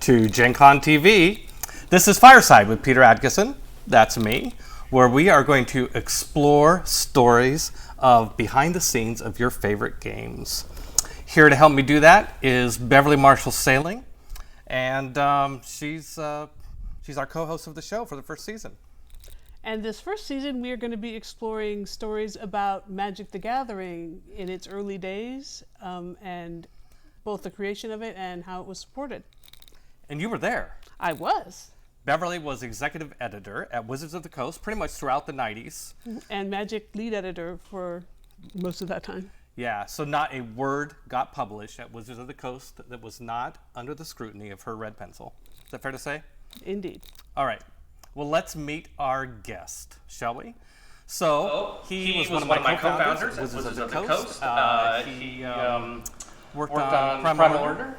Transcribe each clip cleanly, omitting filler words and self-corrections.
To Gen Con TV. This is Fireside with Peter Adkison, that's me, where we are going to explore stories of behind the scenes of your favorite games. Here to help me do that is Beverly Marshall Saling, and she's our co-host of the show for the first season. And this first season, we are going to be exploring stories about Magic the Gathering in its early days, and both the creation of it and how it was supported. And you were there. I was. Beverly was executive editor at Wizards of the Coast pretty much throughout the 90s. And Magic lead editor for most of that time. Yeah, so not a word got published at Wizards of the Coast that was not under the scrutiny of her red pencil. Is that fair to say? Indeed. All right. Well, let's meet our guest, shall we? So, he was one of my co-founders at Wizards of the Coast. He worked on Primal Order.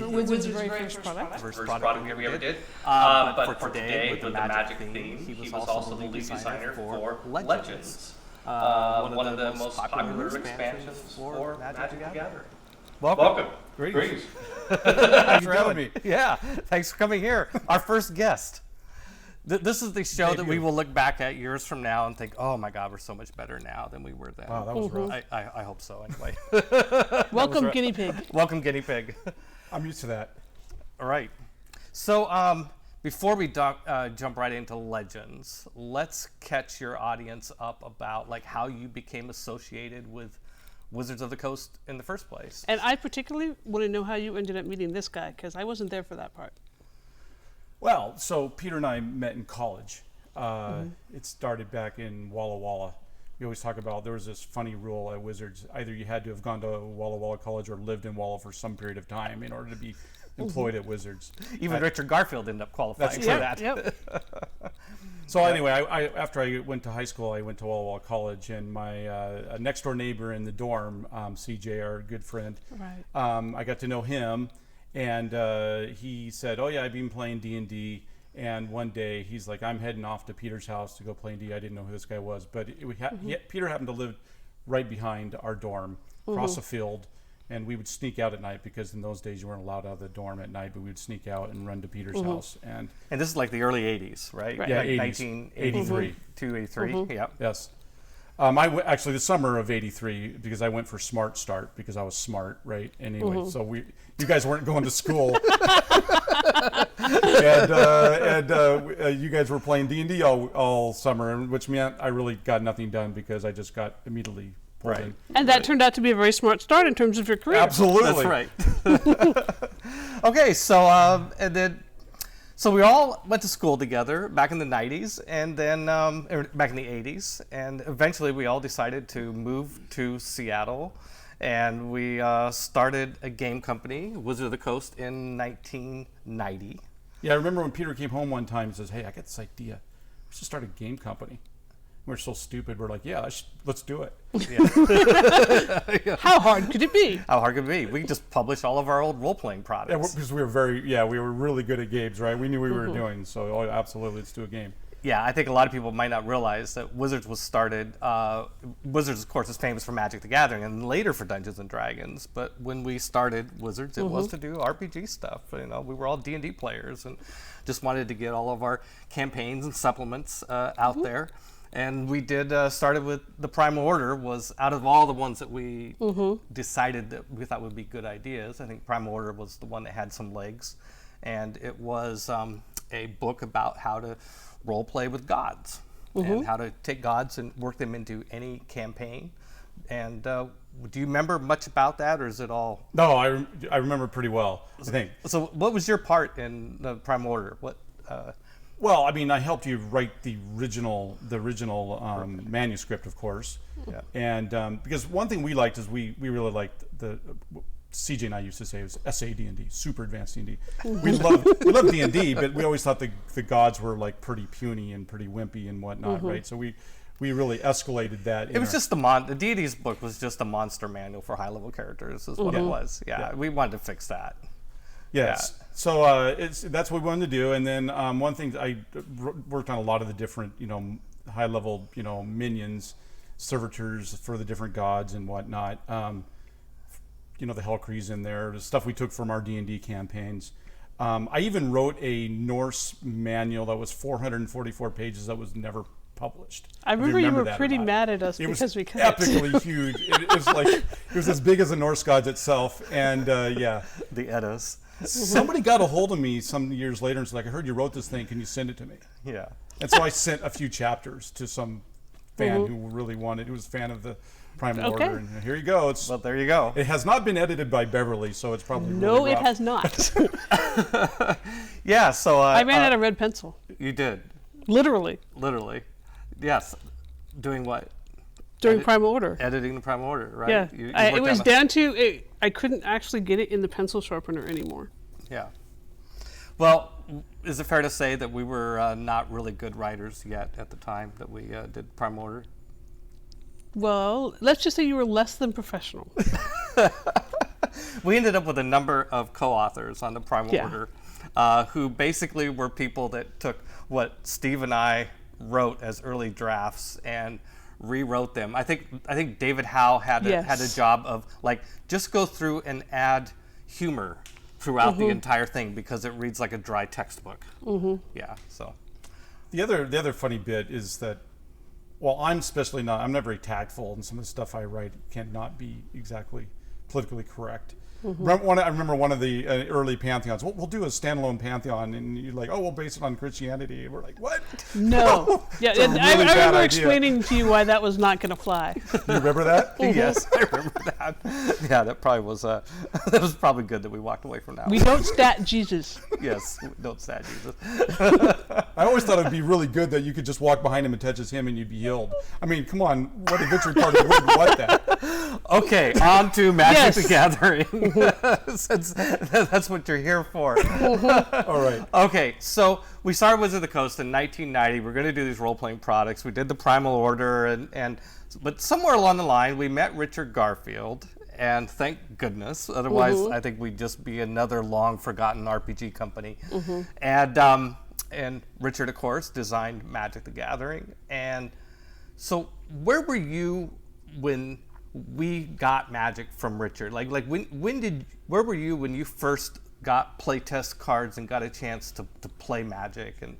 Wizards' very first product. First product we ever did. But for today, with the Magic theme, he was also the lead designer for Legends. One of the most popular expansions for Magic the Gathering. Welcome. Greetings. Thanks for having me. Yeah, thanks for coming here. Our first guest. This is the show that we will look back at years from now and think, oh my God, we're so much better now than we were then. Wow, that was rough. I hope so, anyway. Welcome, Guinea Pig. Welcome, Guinea Pig. I'm used to that. All right. So before we jump right into Legends, let's catch your audience up about like how you became associated with Wizards of the Coast in the first place. And I particularly want to know how you ended up meeting this guy, because I wasn't there for that part. Well, so Peter and I met in college. It started back in Walla Walla. We always talk about there was this funny rule at Wizards. Either you had to have gone to Walla Walla College or lived in Walla for some period of time in order to be employed at Wizards. Even Richard Garfield ended up qualifying for that. Yep. So anyway, after I went to high school, I went to Walla Walla College, and my next door neighbor in the dorm, CJ, our good friend, Right. I got to know him, and he said, "Oh yeah, I've been playing D&D." And one day he's like, "I'm heading off to Peter's house to go play D. I didn't know who this guy was, but Peter happened to live right behind our dorm, across a field, and we would sneak out at night because in those days you weren't allowed out of the dorm at night, but we would sneak out and run to Peter's house." And this is like the early 80s, right? Yeah, like 80s. 1983. 283, yeah. Yes. Actually the summer of '83, because I went for Smart Start because I was smart, right? Anyway, so you guys weren't going to school. and you guys were playing D&D all summer, which meant I really got nothing done because I just got immediately pulled in. And that turned out to be a very smart start in terms of your career. Absolutely. That's right. Okay, so we all went to school together back in the 90s, and then back in the 80s, and eventually we all decided to move to Seattle, and we started a game company, Wizard of the Coast, in 1990. Yeah, I remember when Peter came home one time and says, "Hey, I got this idea. We should start a game company." We're so stupid. We're like, "Yeah, let's do it." Yeah. How hard could it be? How hard could it be? We just published all of our old role-playing products. Yeah, because we were really good at games, right? We knew what we were doing, so absolutely, let's do a game. Yeah, I think a lot of people might not realize that Wizards was started. Wizards, of course, is famous for Magic the Gathering and later for Dungeons and Dragons. But when we started Wizards, it was to do RPG stuff. You know, we were all D&D players and just wanted to get all of our campaigns and supplements out there. And we started with the Primal Order. Was out of all the ones that we decided that we thought would be good ideas, I think Primal Order was the one that had some legs, and it was a book about how to role play with gods and how to take gods and work them into any campaign. And do you remember much about that, or is it all? No, I remember pretty well, I think. So what was your part in the Primal Order? Well, I mean, I helped you write the original manuscript, of course. Yeah. And because one thing we liked is we really liked the CJ and I used to say it was SA&D, super advanced D&D. We loved D&D, but we always thought the gods were like pretty puny and pretty wimpy and whatnot, right? So we really escalated that. It was just the D&D's book was just a monster manual for high-level characters, is what it was. Yeah, we wanted to fix that. Yes. Yeah. So that's what we wanted to do. And then one thing, I worked on a lot of the different, high-level, minions, servitors for the different gods and whatnot. The Hellcrees in there, the stuff we took from our D&D campaigns. I even wrote a Norse manual that was 444 pages that was never published. I remember you were pretty mad at us because we cut it. Epically huge. It was like, it was as big as the Norse gods itself. And yeah. The Eddas. Somebody got a hold of me some years later and was like, I heard you wrote this thing. Can you send it to me? Yeah. And so I sent a few chapters to some fan who really wanted, who was a fan of the Primal Order. And here you go. Well, there you go. It has not been edited by Beverly, so it's probably No, really it rough. has not. Yeah, so... I ran out of red pencil. You did. Literally. Literally. Yes. Doing what? During Primal Order. Editing the Primal Order, right? Yeah. You It was down to, I couldn't actually get it in the pencil sharpener anymore. Yeah. Well, is it fair to say that we were not really good writers yet at the time that we did Primal Order? Well, let's just say you were less than professional. We ended up with a number of co-authors on the Primal Order who basically were people that took what Steve and I wrote as early drafts and rewrote them. I think David Howe had a job of like just go through and add humor throughout the entire thing because it reads like a dry textbook. Yeah. So the other funny bit is that, well, I'm not very tactful, and some of the stuff I write cannot be exactly politically correct. I remember one of the early pantheons. We'll do a standalone pantheon, and you're like, "Oh, we'll base it on Christianity." And we're like, "What?" No. Yeah, It's a really I bad remember idea. explaining to you why that was not going to fly. You remember that? yes, I remember that. Yeah, that probably was that was probably good that we walked away from that. We don't stat Jesus. Yes, don't sad Jesus. I always thought it'd be really good that you could just walk behind him and touch his hem and you'd be healed. I mean, come on, what adventure party wouldn't want that? Okay, on to Magic the Yes. Gathering. Since that's what you're here for. All right. Okay, so we started Wizard of the Coast in 1990. We're going to do these role-playing products. We did the Primal Order, but somewhere along the line, we met Richard Garfield, and thank goodness. Otherwise, I think we'd just be another long-forgotten RPG company. And Richard, of course, designed Magic the Gathering. And so where were you when we got Magic from Richard? Like where were you when you first got playtest cards and got a chance to play Magic, and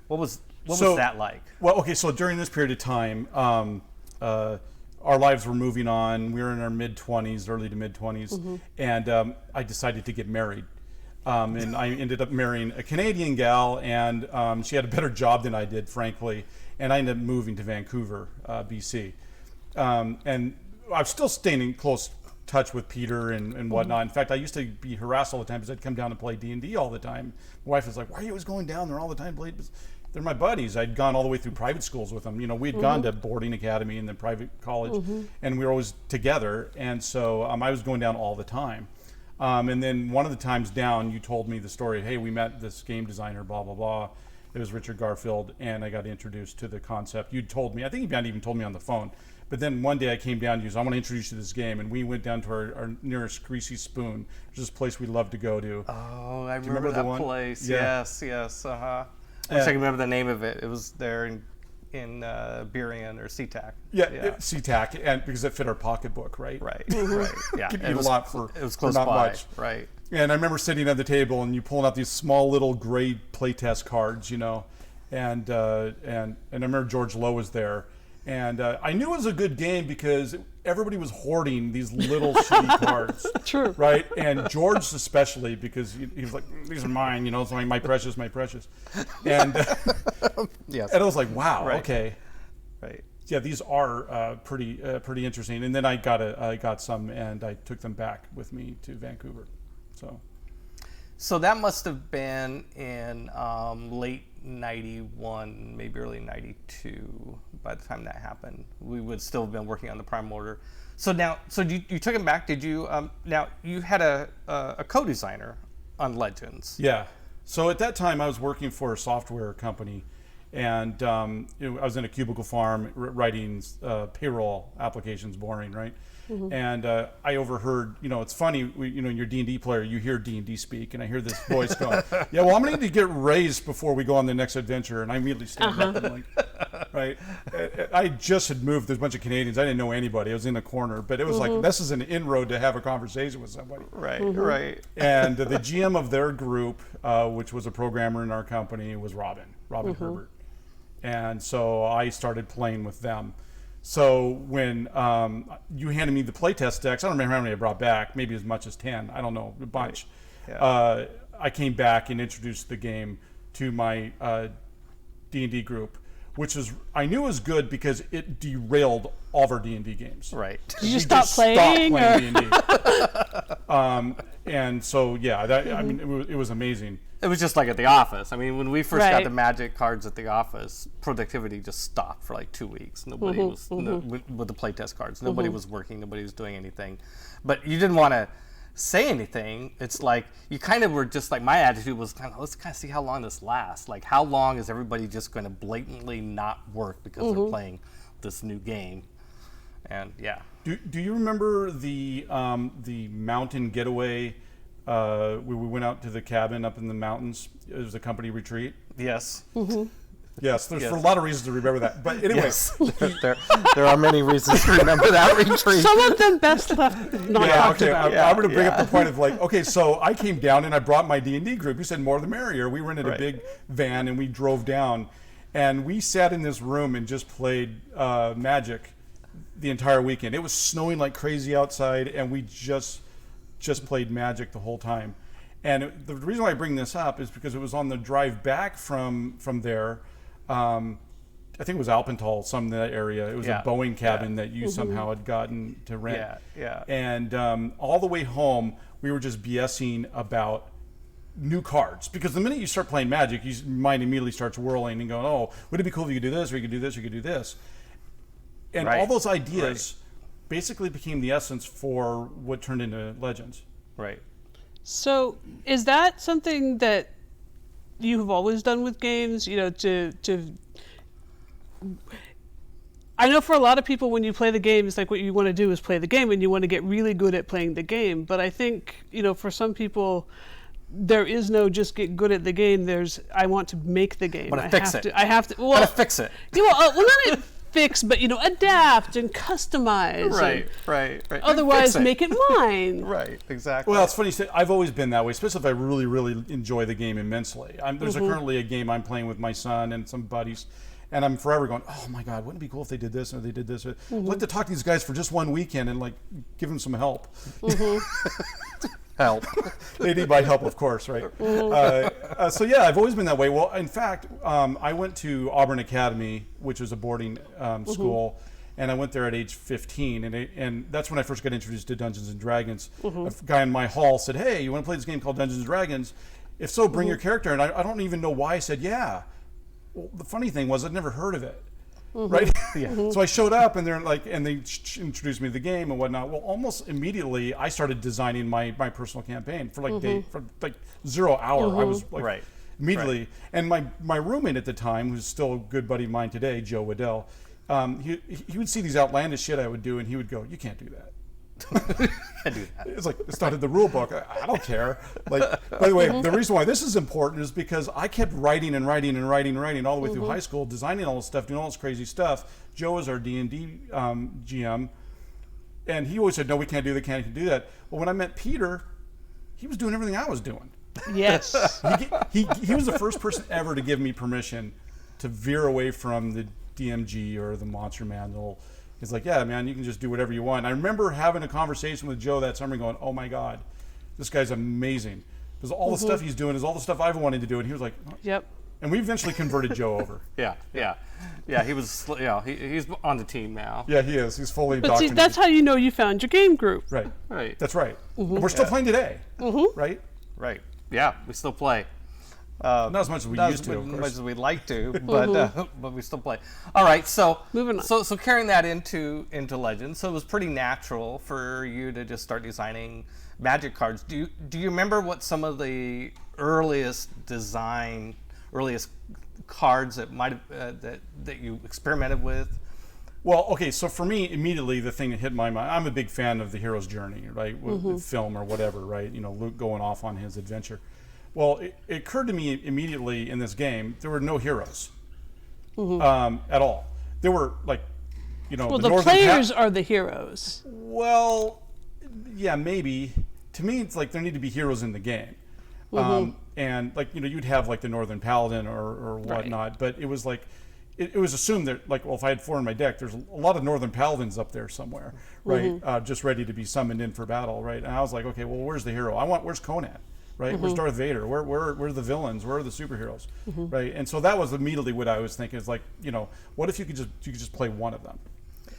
what was that like? Well, okay, so during this period of time, our lives were moving on. We were in our mid-20s, early to mid-20s, and I decided to get married. And I ended up marrying a Canadian gal, and she had a better job than I did, frankly, and I ended up moving to Vancouver, BC. And I'm still staying in close touch with Peter and whatnot. In fact, I used to be harassed all the time because I'd come down and play D&D all the time. My wife was like, "Why are you always going down there all the time?" They're my buddies. I'd gone all the way through private schools with them. You know, we'd gone to boarding academy and then private college, and we were always together. And so I was going down all the time. And then one of the times down, you told me the story, "Hey, we met this game designer, blah, blah, blah." It was Richard Garfield, and I got introduced to the concept. You told me, I think you even told me on the phone. But then one day I came down to you, so I want to introduce you to this game, and we went down to our nearest Greasy Spoon, which is this place we love to go to. Oh, I remember remember the that one? place. Yeah. Yes. I wish I could remember the name of it. It was there in Burien or SeaTac. Yeah. SeaTac, and because it fit our pocketbook, right? Right. Right. Yeah. Could eat a lot for it was close not by. much. Right. And I remember sitting at the table and you pulling out these small little gray playtest cards, you know, and I remember George Lowe was there, and I knew it was a good game because everybody was hoarding these little shitty cards. True. Right, and George especially because he was like, "These are mine," you know, it's like my precious, and Yes. and I was like, "Wow, Right. okay." Right. Yeah, these are pretty interesting. And then I got some, and I took them back with me to Vancouver. So that must have been in late 91, maybe early 92 by the time that happened. We would still have been working on the Primal Order. So you took him back. Did you, now you had a co-designer on Legends. Yeah. So at that time I was working for a software company, and I was in a cubicle farm writing payroll applications, boring, right? And I overheard, you know, it's funny, you're D&D player, you hear D&D speak, and I hear this voice going, "Yeah, well, I'm going to need to get raised before we go on the next adventure." And I immediately stand up and I'm like, right? I just had moved. There's a bunch of Canadians. I didn't know anybody. I was in a corner, but it was like, this is an inroad to have a conversation with somebody. Right, right. And the GM of their group, which was a programmer in our company, was Robin Herbert. And so I started playing with them. So when you handed me the playtest decks, I don't remember how many I brought back, maybe as much as 10, I don't know, a bunch. Right. Yeah. I came back and introduced the game to my D&D group, which I knew was good because it derailed all of our D&D games. Right. Did you stop playing? D&D. And so, yeah, I mean, it was amazing. It was just like at the office. I mean, when we first got Right. the Magic cards at the office, productivity just stopped for like 2 weeks. Nobody was with the playtest cards. Nobody was working. Nobody was doing anything. But you didn't want to say anything. It's like you kind of were just like, my attitude was kind of, let's kind of see how long this lasts. Like, how long is everybody just going to blatantly not work because they're playing this new game? And yeah. Do you remember the mountain getaway? We went out to the cabin up in the mountains. It was a company retreat. Yes. Yes, there's for a lot of reasons to remember that. But anyways, there are many reasons to remember that retreat. Some of them best left not talked about. I'm going to bring up the point of like, okay, so I came down and I brought my D&D group. You said more the merrier. We rented a big van and we drove down, and we sat in this room and just played Magic the entire weekend. It was snowing like crazy outside, and we just played Magic the whole time. And the reason why I bring this up is because it was on the drive back from there. I think it was Alpental, some in that area. It was a Boeing cabin that you somehow had gotten to rent. Yeah. And all the way home, we were just BSing about new cards. Because the minute you start playing Magic, your mind immediately starts whirling and going, oh, would it be cool if you could do this, or you could do this, or you could do this. And all those ideas basically became the essence for what turned into Legends. Right. So is that something that you have always done with games? You know, I know for a lot of people, when you play the game, it's like what you want to do is play the game, and you want to get really good at playing the game. But I think, you know, for some people, there is no just get good at the game. There's I want to make the game. I fix it. I have to. Well, Gotta fix it. You know, well, not fix, but you know, adapt and customize. Right. Otherwise, Fix it. make it mine. Right, exactly. Well, it's funny. I've always been that way, especially if I really, really enjoy the game immensely. There's currently a game I'm playing with my son and some buddies, and I'm forever going, oh my God, wouldn't it be cool if they did this or they did this? I'd like to talk to these guys for just one weekend and like give them some help. Help. They need my help, of course, right? So yeah, I've always been that way. Well, in fact, I went to Auburn Academy, which was a boarding school, and I went there at age 15, and that's when I first got introduced to Dungeons and Dragons. A guy in my hall said, "Hey, you want to play this game called Dungeons and Dragons? If so, bring your character." And I don't even know why I said yeah. Well, the funny thing was I'd never heard of it. Right? So I showed up, and they introduced me to the game and whatnot. Well, almost immediately I started designing my personal campaign for like 0 hour. I was like immediately. And my roommate at the time, who's still a good buddy of mine today, Joe Waddell, he would see these outlandish shit I would do, and he would go, "You can't do that." I do that. It's like it's not in the rule book. I don't care. Like, by the way, the reason why this is important is because I kept writing all the way through high school, designing all this stuff, doing all this crazy stuff. Joe is our D&D GM, and he always said, "No, we can't do that. Can't do that." Well, when I met Peter, he was doing everything I was doing. Yes. He was the first person ever to give me permission to veer away from the DMG or the Monster Manual. He's like, "Yeah, man, you can just do whatever you want." And I remember having a conversation with Joe that summer going, "Oh my God, this guy's amazing. Because all the stuff he's doing is all the stuff I've wanted to do." And he was like, "Oh." Yep. And we eventually converted Joe over. Yeah. He was, he's on the team now. Yeah, he is. He's fully But see, indoctrinated. that's how you know you found your game group. Right. That's right. And we're still playing today. Right? Right. Yeah, we still play. Not as much as we used to, of as course. much as we'd like to, but we still play. All right, so Moving on. So carrying that into Legends, so it was pretty natural for you to just start designing Magic cards. Do you remember what some of the earliest cards that might have that you experimented with? Well, okay, so for me, immediately the thing that hit my mind, I'm a big fan of the hero's journey, right? With film or whatever, right? You know, Luke going off on his adventure. Well, it occurred to me immediately in this game, there were no heroes. at all. There were like, Well, the the Northern players are the heroes. Well, yeah, maybe. To me, it's like there need to be heroes in the game. And like, you'd have like the Northern Paladin or whatnot, but it was like, it was assumed that like, well, if I had 4 in my deck, there's a lot of Northern Paladins up there somewhere, right? Just ready to be summoned in for battle, right? And I was like, okay, well, where's the hero? Where's Conan, right? Where's Darth Vader? Where are the villains? Where are the superheroes, right? And so that was immediately what I was thinking is like, what if you could just play one of them?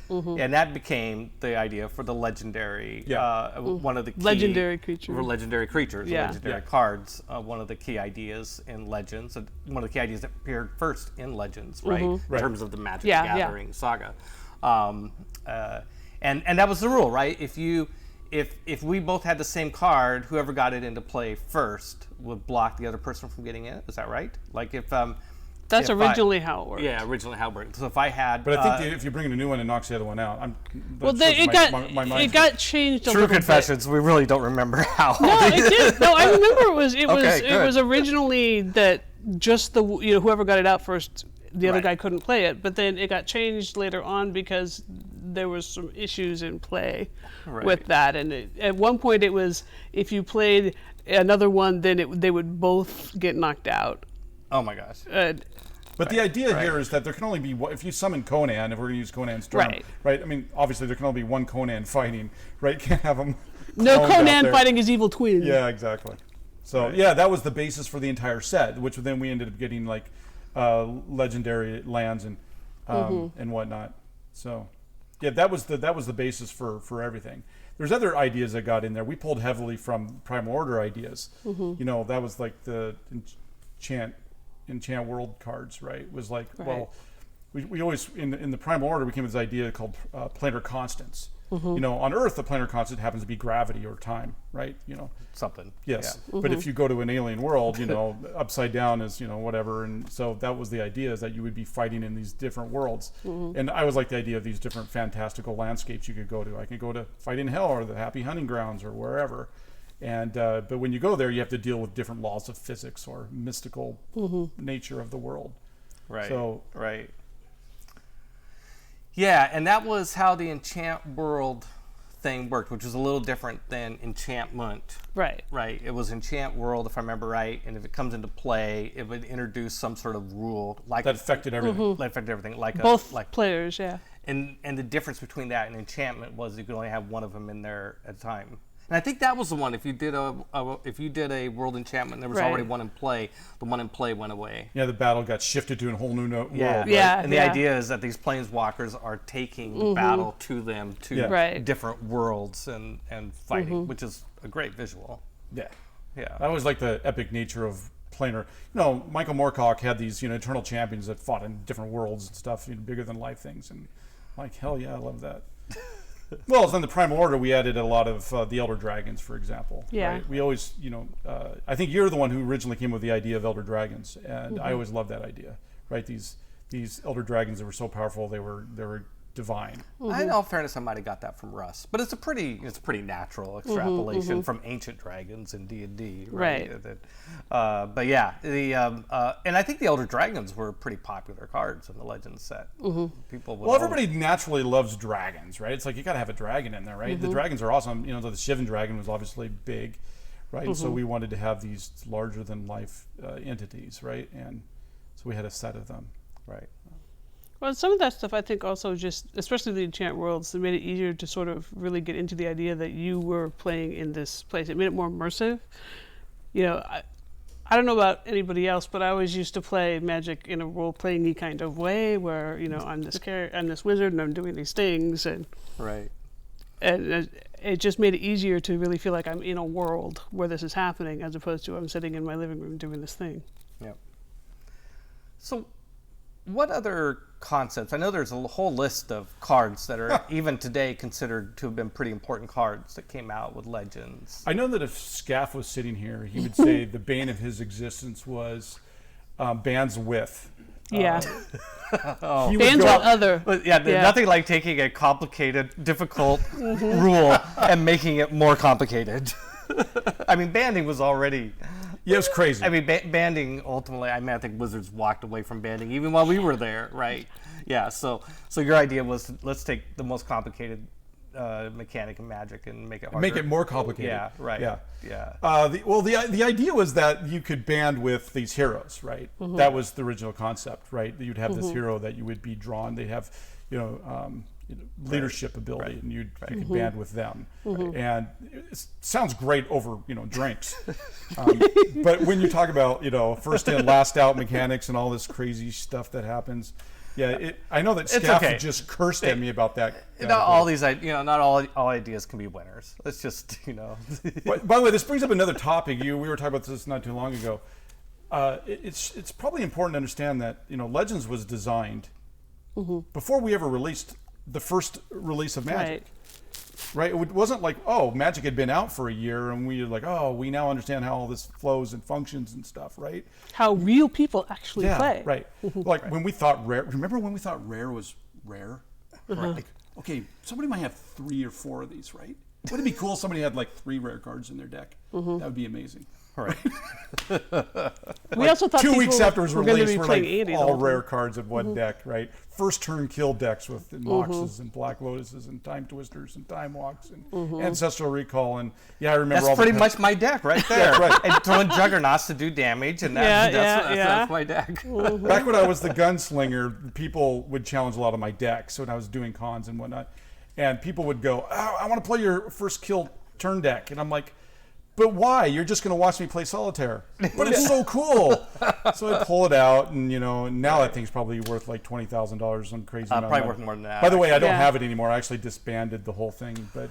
And that became the idea for the legendary, one of the key Legendary creature. legendary creatures, Yeah. legendary cards. One of the key ideas in Legends, one of the key ideas that appeared first in Legends, right? In terms of the Magic the Gathering saga, and that was the rule, right? If we both had the same card, whoever got it into play first would block the other person from getting it. Is that right? Like if That's originally how it worked. Yeah, originally how it worked. So if I had, but I think if you bring in a new one, it knocks the other one out. It got changed a True little confessions, we really don't remember how. No, it did. No, I remember Okay, it good. was originally that just whoever got it out first, the other guy couldn't play it. But then it got changed later on because there was some issues in play with that. And at one point it was if you played another one, then they would both get knocked out. Oh my gosh. But the idea here is that there can only be if you summon Conan, if we're going to use Conan's term, right? I mean, obviously there can only be one Conan fighting, right? Can't have them. No Conan fighting his evil twin. Yeah, exactly. So yeah, that was the basis for the entire set, which then we ended up getting like legendary lands and whatnot. So yeah, that was the basis for everything. There's other ideas that got in there. We pulled heavily from Primal Order ideas. That was like the enchant world cards, right? Was like, well, we always in the Primal Order we came with this idea called planar constants. On Earth the planar constant happens to be gravity or time, right? Something. Yes. But if you go to an alien world, upside down is whatever, and so that was the idea, is that you would be fighting in these different worlds. And I always like the idea of these different fantastical landscapes you could go to. I could go to Fight in Hell or the Happy Hunting Grounds or wherever. And but when you go there, you have to deal with different laws of physics or mystical nature of the world. Right. So yeah, and that was how the enchant world thing worked, which was a little different than enchantment. Right. Right. It was enchant world, if I remember right, and if it comes into play, it would introduce some sort of rule like that affected everything. That affected everything, like both players, yeah. And the difference between that and enchantment was you could only have one of them in there at a time. And I think that was the one. If you did a world enchantment, there was already one in play. The one in play went away. Yeah, the battle got shifted to a whole new world. Right? And the idea is that these planeswalkers are taking the battle to them to different worlds and fighting, which is a great visual. Yeah. Yeah. I always like the epic nature of planar. Michael Moorcock had these eternal champions that fought in different worlds and stuff, bigger than life things, and like hell yeah, I love that. Well, in the Primal Order, we added a lot of the Elder Dragons, for example. Yeah. Right? We always, I think you're the one who originally came with the idea of Elder Dragons, and I always loved that idea. Right? These Elder Dragons that were so powerful, they were divine. In all fairness, I might have got that from Russ, but it's a pretty natural extrapolation from ancient dragons in D&D, right? But yeah, and I think the Elder Dragons were pretty popular cards in the Legends set. People would everybody naturally loves dragons, right? It's like you got to have a dragon in there, right? The dragons are awesome. The Shivan dragon was obviously big, right? So we wanted to have these larger than life entities, right? And so we had a set of them, right? Well, some of that stuff I think also just, especially the enchant worlds, it made it easier to sort of really get into the idea that you were playing in this place. It made it more immersive. I don't know about anybody else, but I always used to play Magic in a role-playing-y kind of way, where I'm this wizard and I'm doing these things, and it just made it easier to really feel like I'm in a world where this is happening, as opposed to I'm sitting in my living room doing this thing. Yeah. So, what other concepts? I know there's a whole list of cards that are even today considered to have been pretty important cards that came out with Legends. I know that if Scaff was sitting here, he would say the bane of his existence was bands with. Yeah. Bands with other. But nothing like taking a complicated, difficult rule and making it more complicated. I mean, banding was already Yeah, it was crazy. I mean, banding ultimately. I mean, I think Wizards walked away from banding even while we were there, right? Yeah. So your idea was let's take the most complicated mechanic in Magic and make it harder. Make it more complicated. Yeah. Right. Yeah. Yeah. The idea was that you could band with these heroes, right? That was the original concept, right? That you'd have this hero that you would be drawn. They have, leadership ability, and you could band with them. Right? And it sounds great over drinks, but when you talk about first in last out mechanics and all this crazy stuff that happens, I know that Steph just cursed at me about that. Not all these, not all ideas can be winners. Let's just, By the way, this brings up another topic. We were talking about this not too long ago. It's probably important to understand that Legends was designed before we ever released the first release of Magic. Right? It wasn't like, Magic had been out for a year and we were like, we now understand how all this flows and functions and stuff, right? How real people actually play. Right. Like when we thought Rare, remember when we thought Rare was rare? Right. Like, okay, somebody might have 3 or 4 of these, right? Wouldn't it be cool if somebody had like 3 rare cards in their deck? That would be amazing. Right. We also thought 2 weeks after it was released, we're like Andy all rare cards in one deck, right? First turn kill decks with Moxes and Black Lotuses and Time Twisters and Time Walks and Ancestral Recall, and I remember that's all pretty much my deck right there. Right. And throwing Juggernauts to do damage, and that's my deck. Back when I was the gunslinger, people would challenge a lot of my decks. So when I was doing cons and whatnot, and people would go, I want to play your first kill turn deck, and I'm like, but why? You're just going to watch me play solitaire. But it's so cool. So I pull it out, and now that thing's probably worth like $20,000, some crazy amount. Probably worth more than that. By the way, I don't have it anymore. I actually disbanded the whole thing, but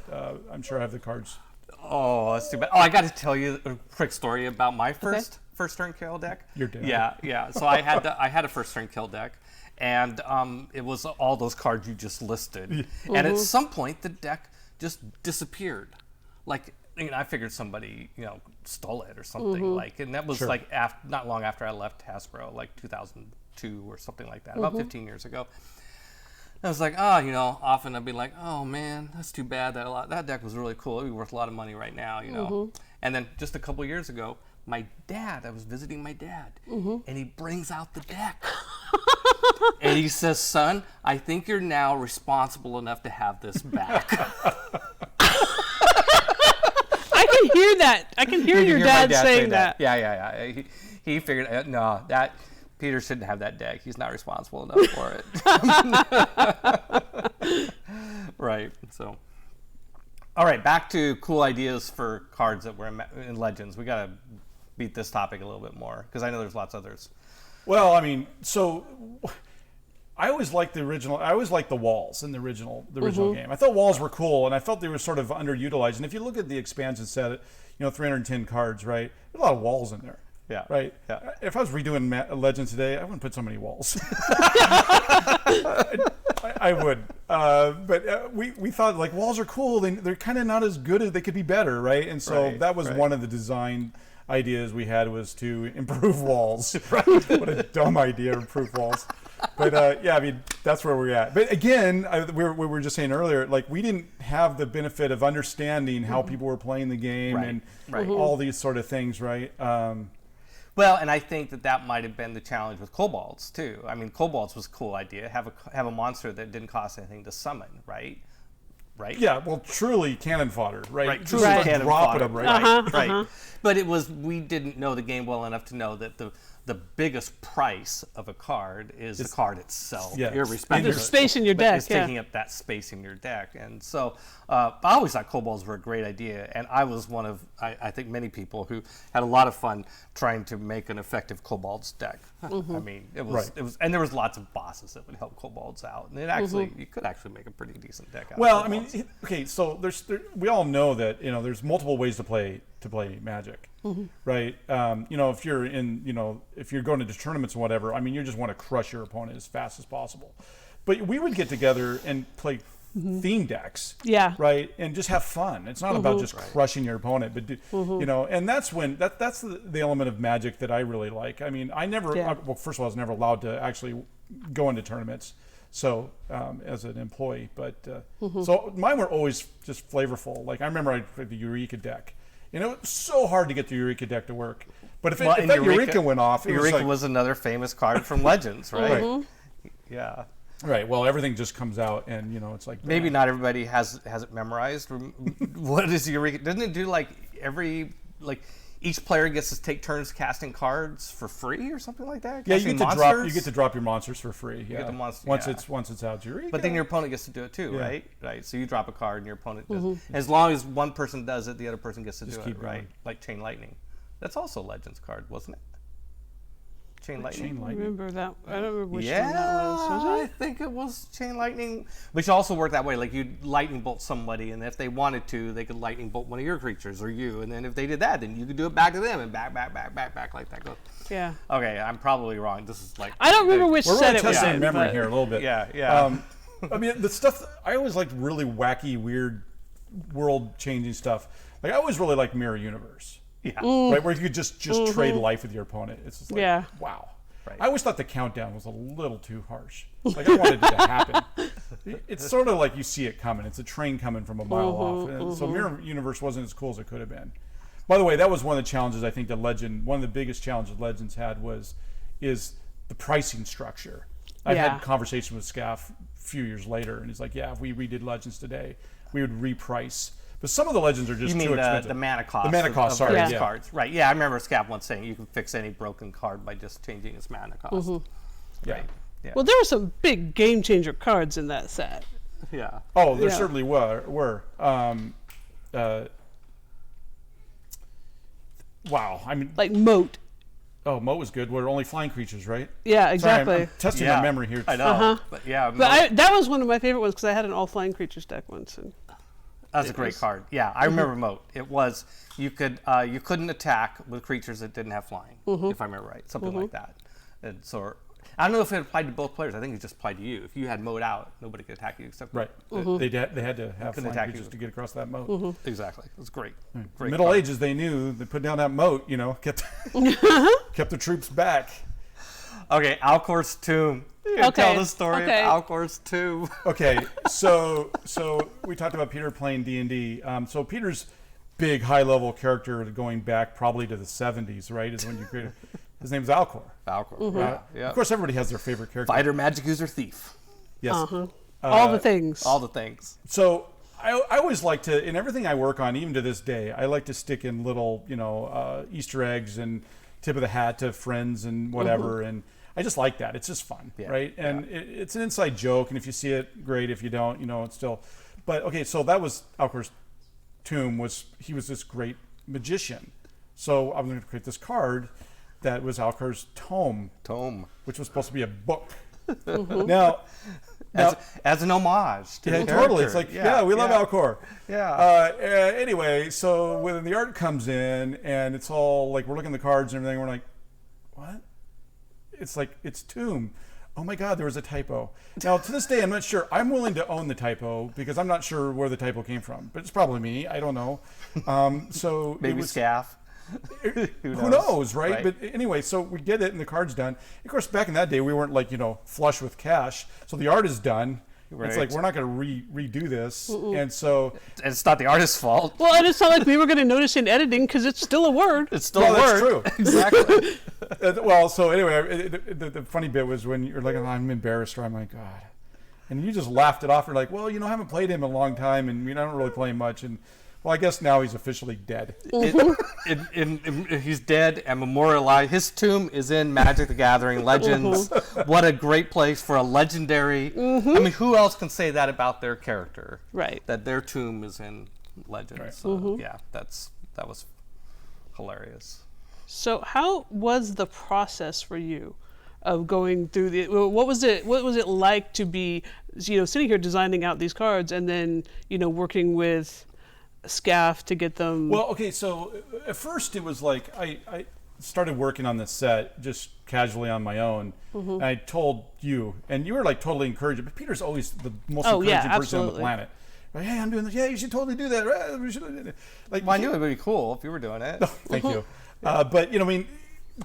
I'm sure I have the cards. Oh, that's too bad. Oh, I got to tell you a quick story about my first turn kill deck. Your deck. Yeah. So I had a first turn kill deck, and it was all those cards you just listed. And at some point, the deck just disappeared. Like, I figured somebody, stole it or something and that was like not long after I left Hasbro, like 2002 or something like that, about 15 years ago. I was like, often I'd be like, oh man, that's too bad. That deck was really cool. It'd be worth a lot of money right now, And then just a couple years ago, I was visiting my dad, and he brings out the deck. And he says, son, I think you're now responsible enough to have this back. I can hear that. I can hear your dad saying that. Yeah. He figured, that Peter shouldn't have that deck. He's not responsible enough for it. Right. So, all right, back to cool ideas for cards that were in Legends. We got to beat this topic a little bit more because I know there's lots of others. Well, I mean, so I always liked the original. I always liked the walls in the original game. I thought walls were cool, and I felt they were sort of underutilized. And if you look at the expansion set, 310 cards, right? There's a lot of walls in there. Yeah. Right. Yeah. If I was redoing Legends today, I wouldn't put so many walls. I would. But we thought like walls are cool. They're kind of not as good as they could be better, right? And so that was one of the design ideas we had was to improve walls. What a dumb idea, improve walls. But I mean, that's where we're at. But again, we were just saying earlier, like we didn't have the benefit of understanding how people were playing the game and all these sort of things, right? Well, and I think that might have been the challenge with kobolds too. I mean, kobolds was a cool idea. Have a monster that didn't cost anything to summon, right? Right. Yeah. Well, truly cannon fodder, right? Right. Truly Cannon dropping fodder. them, right? Right. But we didn't know the game well enough to know that the biggest price of a card is the card itself, irrespective. The space in your deck, it's taking up that space in your deck. And so I always thought kobolds were a great idea, and I was one of, I think, many people who had a lot of fun trying to make an effective kobolds deck. I mean, it was, and there was lots of bosses that would help kobolds out, and you could actually make a pretty decent deck out Well, of I mean, okay, so we all know that there's multiple ways to play Magic, right? If you're if you're going to tournaments and whatever, I mean, you just want to crush your opponent as fast as possible. But we would get together and play theme decks, right, and just have fun. It's not about just crushing your opponent, but and that's when that's the element of Magic that I really like. I mean, well, first of all, I was never allowed to actually go into tournaments. So as an employee, but so mine were always just flavorful. Like I remember I played the Eureka deck. It was so hard to get the Eureka deck to work, But if, Well, if and that Eureka went off, it Eureka was was another famous card from Legends, right? Right. Yeah. Right. Well, everything just comes out, and it's like Maybe not everybody has it memorized. What is Eureka? Doesn't it do like each player gets to take turns casting cards for free or something like that? Yeah, Casting you get to drop your monsters for free. Yeah. get the monster, once yeah. it's out, Eureka. But then your opponent gets to do it too, Yeah. right? Right. So you drop a card and your opponent does. As long as one person does it, the other person gets to do keep it, right? going. Like Chain Lightning. That's also a Legends card, wasn't it? Chain Lightning. Chain I Lightning. remember that. I don't remember which one Yeah, that was. Was I it? think it was Chain Lightning. Which also worked that way. Like you'd lightning bolt somebody, and if they wanted to, they could lightning bolt one of your creatures or you. And then if they did that, then you could do it back to them and back like that goes. Yeah. Okay, I'm probably wrong. This is like I don't remember which We're set really it was testing in, memory but- here a little bit. Yeah. I mean, the stuff I always liked really wacky, weird, world-changing stuff. Like I always really liked Mirror Universe. Yeah. Right, where you could just trade life with your opponent. It's just like, Yeah. wow. Right. I always thought the countdown was a little too harsh. Like I wanted it to happen. It's sort of like you see it coming. It's a train coming from a mile off. And so Mirror Universe wasn't as cool as it could have been. By the way, that was one of the challenges I think one of the biggest challenges Legends had is the pricing structure. I've Yeah. had conversation with Scaff a few years later, and he's like, yeah, if we redid Legends today, we would reprice. But some of the Legends are just You mean too expensive. the mana cost? The mana cost, sorry. various Yeah. cards. Right. Yeah, I remember Scap once saying you can fix any broken card by just changing its mana cost. Yeah. Right. Yeah. Well, there were some big game changer cards in that set. Yeah. Oh, there Yeah. certainly were. Wow. I mean, Like Moat. Moat was good. We're only flying creatures, right? Yeah, Sorry, exactly. I'm testing Yeah. my memory here. I know. But yeah, But that was one of my favorite ones because I had an all flying creatures deck once. And that's a great card. Yeah, I remember Moat. It was you couldn't attack with creatures that didn't have flying, if I remember right, something like that. And so I don't know if it applied to both players. I think it just applied to you. If you had Moat out, nobody could attack you except Right. They had to have flying attack creatures you. to get across that moat. Exactly. It was great. Great Middle card. Ages, they knew they put down that moat. Kept kept the troops back. Okay, Alcor's tomb. You can Okay, tell the story okay. of Alcor's tomb. Okay, so we talked about Peter playing D&D. So Peter's big high-level character going back probably to the 70s, right? Is when you created. His name's Alcor. Alcor. Yeah. Yeah. Of course, everybody has their favorite character. Fighter, magic user, thief. Yes. all the things. All the things. So I always like to, in everything I work on, even to this day, I like to stick in little, Easter eggs and tip of the hat to friends and whatever. And I just like that. It's just fun, right? And it's an inside joke. And if you see it, great. If you don't, it's still. But okay, so that was Alcor's tomb. He was this great magician. So I'm going to create this card that was Alcor's tome, which was supposed to be a book. Now, as an homage to the totally. character. It's like, we love Alcor. Yeah. Anyway, so when the art comes in and it's all like we're looking at the cards and everything, we're like, what? It's like it's tomb. Oh my God, there was a typo. Now to this day, I'm not sure. I'm willing to own the typo because I'm not sure where the typo came from, but it's probably me. I don't know. So Maybe it was, Scaff. who knows, right? But anyway, so we get it and the card's done. Of course, back in that day, we weren't like, flush with cash. So the art is done. Right. It's like, we're not going to redo this. And so. And it's not the artist's fault. Well, and it's not like we were going to notice in editing because it's still a word. It's still a word. That's true. Exactly. Well, so anyway, the funny bit was when you're like, oh, I'm embarrassed, or I'm like, God. And you just laughed it off. You're like, well, I haven't played him in a long time, and I don't really play him much. And well, I guess now he's officially dead. He's dead and memorialized. His tomb is in Magic the Gathering Legends. What a great place for a legendary. I mean, who else can say that about their character? Right. That their tomb is in Legends. Right. So, yeah, that was hilarious. So how was the process for you of going through what was it like to be sitting here designing out these cards and then working with Scaff to get them? Well, okay, so at first it was like I started working on this set just casually on my own. And I told you, and you were like totally encouraging, but Peter's always the most encouraging person on the planet. Like, hey, I'm doing this. Yeah, you should totally do that. We should, like, Well, I knew it would be cool if you were doing it. Thank you. But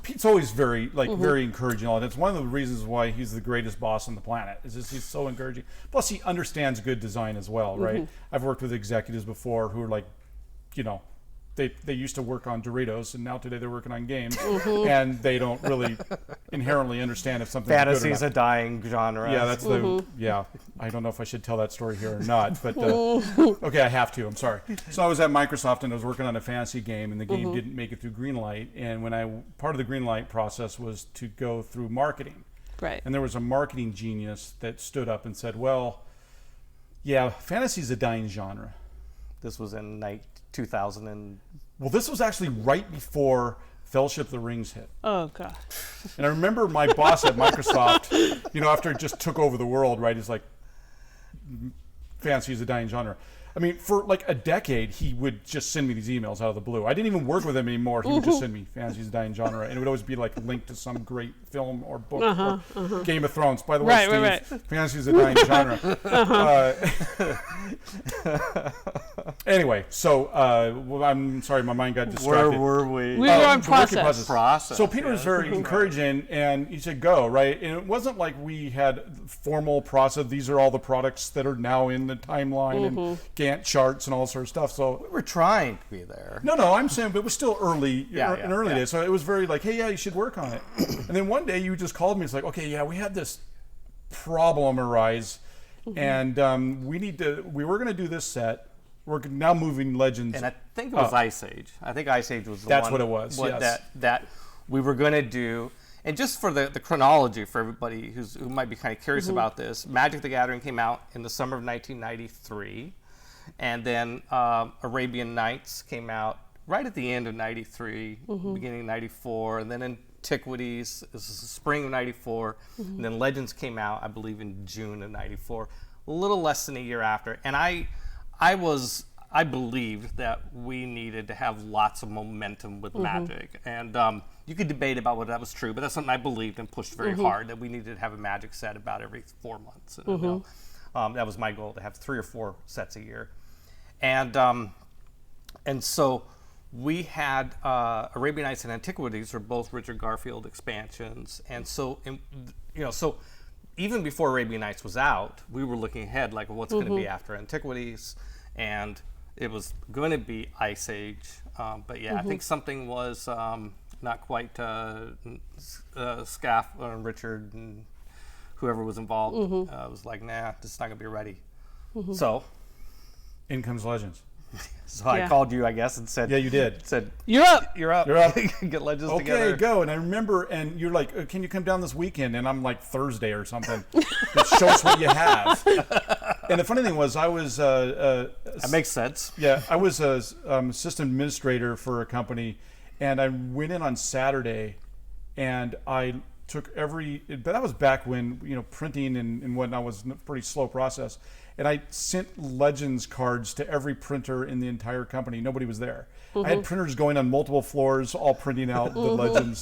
Pete's always very very encouraging. All that. It's one of the reasons why he's the greatest boss on the planet. Is just he's so encouraging. Plus, he understands good design as well, right? I've worked with executives before who are like, they used to work on Doritos, and now today they're working on games, and they don't really inherently understand if something Fantasy is is good or a not. dying genre. Yeah, that's the I don't know if I should tell that story here or not, but okay, I have to. I'm sorry. So I was at Microsoft and I was working on a fantasy game, and the game didn't make it through Greenlight. And part of the Greenlight process was to go through marketing. Right. And there was a marketing genius that stood up and said, "Well, yeah, fantasy is a dying genre." This was in 2000 and Well, this was actually right before Fellowship of the Rings hit. Oh God. And I remember my boss at Microsoft, after it just took over the world, right? He's like, fantasy is a dying genre. I mean, for like a decade, he would just send me these emails out of the blue. I didn't even work with him anymore. He would just send me fantasy is a dying genre. And it would always be like linked to some great film or book or Game of Thrones. By the way, Steve, fantasy is a dying genre. Anyway, so I'm sorry, my mind got distracted. where were we? We were on the work in process. So Peter was very encouraging, and he said, go, right? And it wasn't like we had formal process. These are all the products that are now in the timeline and Gantt charts and all sorts of stuff. So We were trying to be there. no, I'm saying, but it was still early, in early days. So it was very like, hey, yeah, you should work on it. And then one day you just called me. It's like, okay, yeah, we had this problem arise, and we were going to do this set. We're now moving Legends. And I think it was Ice Age. I think Ice Age was the That's one. what it was, yes. That we were going to do. And just for the chronology for everybody who might be kind of curious about this, Magic the Gathering came out in the summer of 1993. And then Arabian Nights came out right at the end of 93, beginning of 94. And then Antiquities, this is the spring of 94. And then Legends came out, I believe, in June of 94. A little less than a year after. And I believed that we needed to have lots of momentum with Magic. And you could debate about whether that was true, but that's something I believed and pushed very hard, that we needed to have a Magic set about every 4 months. And, that was my goal, to have 3 or 4 sets a year. And so we had Arabian Nights and Antiquities were both Richard Garfield expansions. And so, so even before Arabian Nights was out, we were looking ahead, like, what's going to be after Antiquities? And it was going to be Ice Age. But yeah, I think something was not quite Scaff or Richard and whoever was involved was like, nah, this is not going to be ready. So in comes Legends. So I called you, I guess, and said, Yeah, you did. Said, You're up. You're up. You're up. Get Legends Okay, together. go. And I remember, and you're like, can you come down this weekend? And I'm like, Thursday or something. Just show us what you have. And the funny thing was, I was That makes sense. yeah, I was a assistant administrator for a company, and I went in on Saturday, and I took but that was back when printing and whatnot was a pretty slow process. And I sent Legends cards to every printer in the entire company. Nobody was there. I had printers going on multiple floors, all printing out the Legends.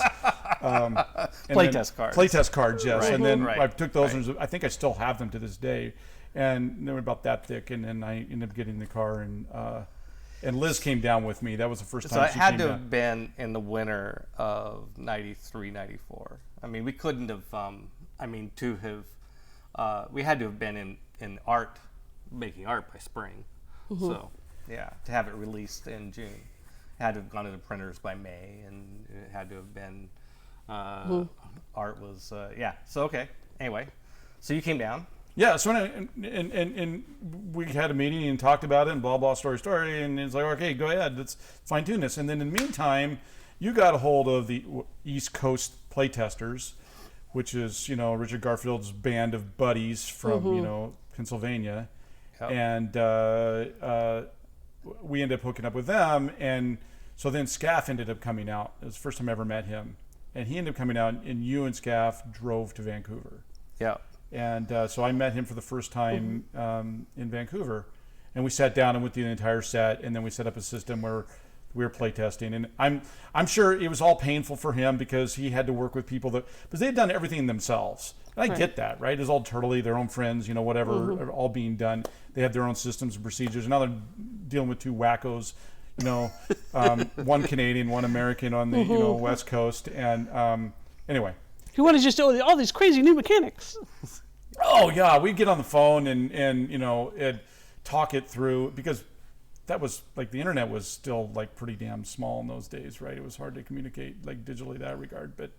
Playtest cards. Playtest cards, yes. Right. And then Right. I took those, and I think I still have them to this day. And they were about that thick. And then I ended up getting in the car, and Liz came down with me. That was the first time So it she had came to down. have been in the winter of 93, 94. I mean, we couldn't have, we had to have been in making art by spring. So, yeah, to have it released in June. It had to have gone to the printers by May, and it had to have been, art was, So, okay. Anyway, so you came down. Yeah, so and we had a meeting and talked about it and blah, blah, story. And it's like, okay, go ahead, let's fine tune this. And then in the meantime, you got a hold of the East Coast playtesters, which is, Richard Garfield's band of buddies from, Pennsylvania. Yep. And we ended up hooking up with them. And so then Scaff ended up coming out. It was the first time I ever met him. And he ended up coming out, and you and Scaff drove to Vancouver. Yeah. And so I met him for the first time in Vancouver. And we sat down and went through the entire set. And then we set up a system where we were playtesting. And I'm sure it was all painful for him because he had to work with people because they had done everything themselves. And I get that, right? It's all turtley, their own friends, whatever, are all being done. They have their own systems and procedures. And now they're dealing with two wackos, one Canadian, one American on the West Coast. And anyway. You want to just do all these crazy new mechanics. Oh, yeah. We'd get on the phone and talk it through because that was like the internet was still like pretty damn small in those days, right? It was hard to communicate like digitally in that regard, but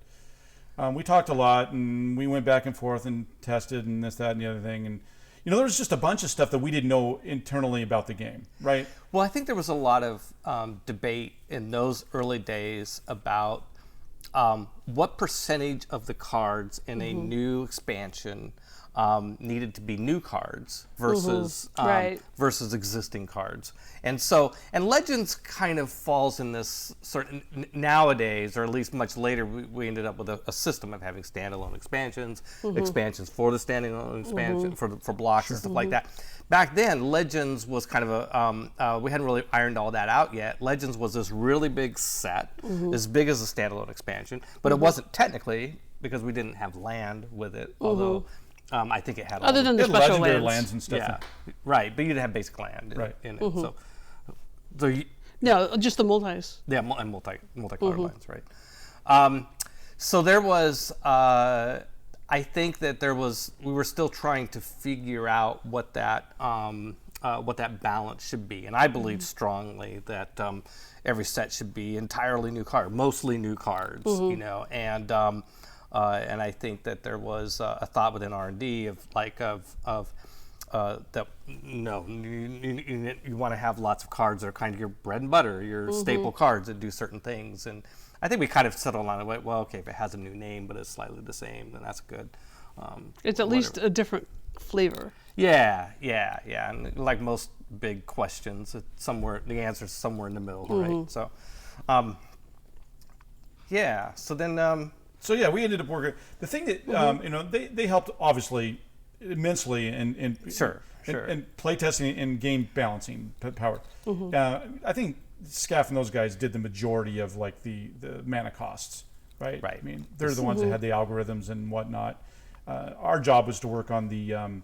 we talked a lot and we went back and forth and tested and this, that, and the other thing. And, you know, there was just a bunch of stuff that we didn't know internally about the game, right? Well, I think there was a lot of debate in those early days about what percentage of the cards in a new expansion needed to be new cards versus versus existing cards. And so, and Legends kind of falls in this certain, nowadays, or at least much later, we ended up with a system of having standalone expansions, expansions for the standalone expansion, for blocks and stuff like that. Back then, Legends was kind of a, we hadn't really ironed all that out yet. Legends was this really big set, as big as a standalone expansion, but it wasn't technically, because we didn't have land with it, although I think it had other than the special legendary lands. lands and stuff. Yeah, right, but you didn't have basic land in it. So you, No, just the multis. yeah, and multi-color lines, right? So there was, I think that we were still trying to figure out what that balance should be, and I believe strongly that every set should be entirely new card, mostly new cards, you know, and I think that there was a thought within R&D of that no, you want to have lots of cards that are kind of your bread and butter, your staple cards that do certain things. And I think we kind of settled on it. Well, okay, if it has a new name but it's slightly the same, then that's good. It's at least a different flavor. Yeah. And like most big questions, it's somewhere, the answer is somewhere in the middle, right? So, yeah. So then, So yeah, we ended up working. The thing that you know, they helped obviously immensely in Sure. and playtesting and game balancing power. I think Scaff and those guys did the majority of like the mana costs, right? Right. I mean, they're the ones that had the algorithms and whatnot. Our job was to work on the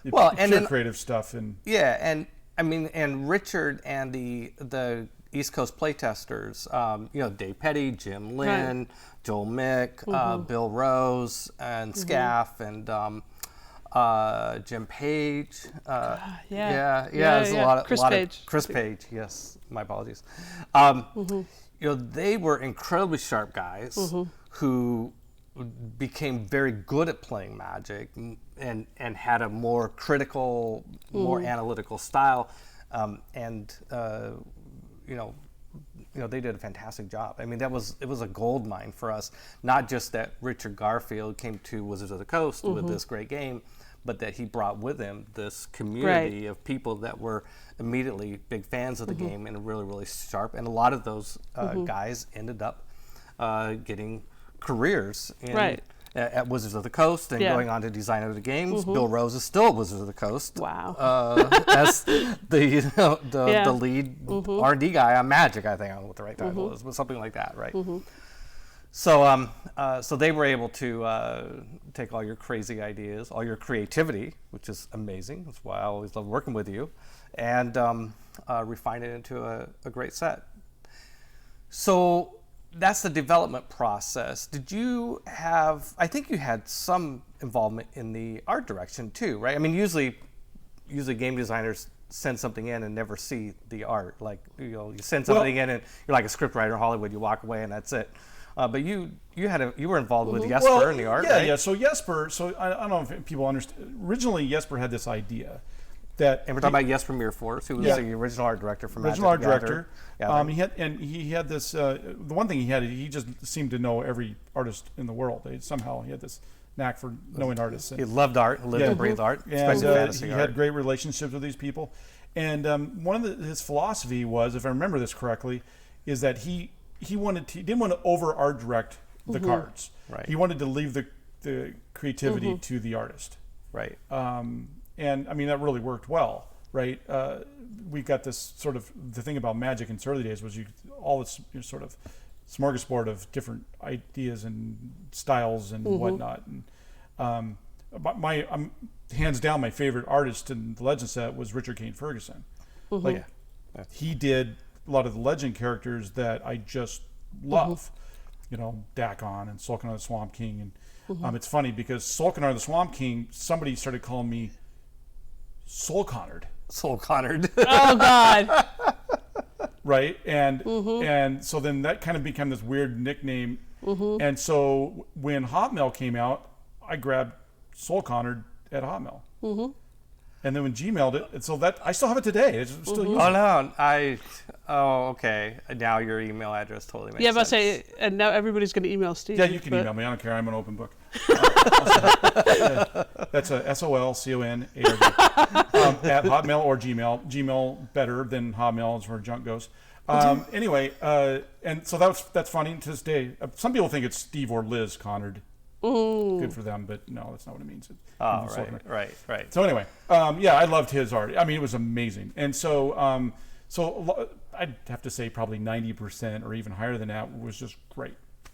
pure creative stuff and and I mean, and Richard and the East Coast playtesters, you know, Dave Petty, Jim Lynn, Joel Mick, Bill Rose, and Scaff, and Jim Page. There's a lot of Chris Page. Yes, my apologies. You know, they were incredibly sharp guys who became very good at playing Magic and had a more critical, more analytical style, and you know, they did a fantastic job. I mean, it was a gold mine for us. Not just that Richard Garfield came to Wizards of the Coast with this great game, but that he brought with him this community of people that were immediately big fans of the game and really, really sharp. And a lot of those guys ended up getting careers at Wizards of the Coast and going on to design other games. Bill Rose is still at Wizards of the Coast. Wow. As the lead R&D guy on Magic, I think. I don't know what the right title is, but something like that, right? So, so they were able to take all your crazy ideas, all your creativity, which is amazing. That's why I always love working with you, and refine it into a great set. So that's the development process. Did you have, I think you had some involvement in the art direction too, right? I mean, usually game designers send something in and never see the art. Like, you know, you send something in and you're like a scriptwriter in Hollywood, you walk away and that's it. But you were involved with Jesper in the art, right? Yeah. So Jesper, I don't know if people understand. Originally, Jesper had this idea that, and we're talking about Jesper Meerforce, who was the original art director for Magic. Original art director. He had this. The one thing he just seemed to know every artist in the world. Somehow he had this knack for knowing artists. He loved art, lived and breathed art, and he had great relationships with these people. And one of his philosophy was, if I remember this correctly, is that he didn't want to over art direct the cards. Right. He wanted to leave the creativity to the artist. Right. And I mean, that really worked well, right? We got this sort of, the thing about Magic in its early days was all this sort of smorgasbord of different ideas and styles and whatnot. And hands down, my favorite artist in the Legend set was Richard Kane Ferguson. He did a lot of the Legend characters that I just love. You know, Dakon and Solkanar the Swamp King. And it's funny because Solkanar the Swamp King, somebody started calling me Soul Conard. Soul Conard. Oh God. right? And so then that kind of became this weird nickname. And so when Hotmail came out, I grabbed Steve Conard at Hotmail. And then when Gmailed it, and so that I still have it today. It's still using. Oh no, okay. Now your email address totally makes sense. Yeah, but I say, and now everybody's going to email Steve. Yeah, you can email me. I don't care. I'm an open book. That's a SOLCONARD at Hotmail or Gmail. Gmail better than Hotmail is where junk goes. Anyway, and so that's funny to this day. Some people think it's Steve or Liz Conard. Good for them, but no, that's not what it means. Oh, right. So anyway, yeah, I loved his art. I mean, it was amazing. And so, I'd have to say probably 90% or even higher than that was just great.